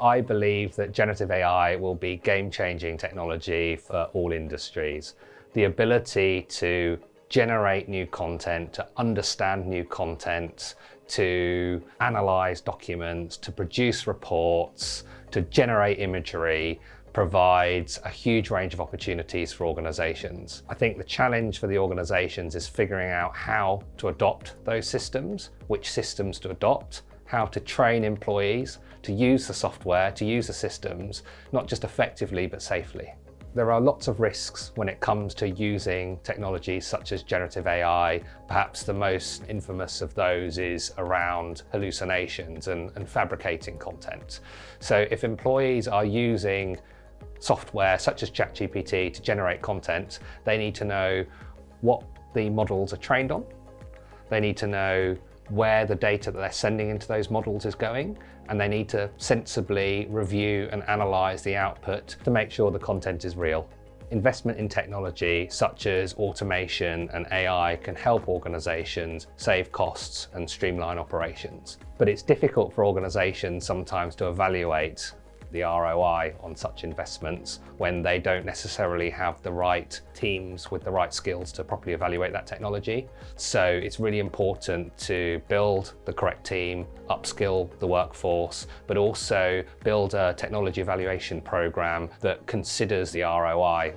I believe that generative AI will be game-changing technology for all industries. The ability to generate new content, to understand new content, to analyze documents, to produce reports, to generate imagery provides a huge range of opportunities for organizations. I think the challenge for the organizations is figuring out how to adopt those systems, which systems to adopt, how to train employees to use the software, to use the systems, not just effectively, but safely. There are lots of risks when it comes to using technologies such as generative AI. Perhaps the most infamous of those is around hallucinations and fabricating content. So if employees are using software such as ChatGPT to generate content, they need to know what the models are trained on. They need to know where the data that they're sending into those models is going, and they need to sensibly review and analyze the output to make sure the content is real. Investment in technology such as automation and AI can help organizations save costs and streamline operations. But it's difficult for organizations sometimes to evaluate the ROI on such investments when they don't necessarily have the right teams with the right skills to properly evaluate that technology. So it's really important to build the correct team, upskill the workforce, but also build a technology evaluation program that considers the ROI.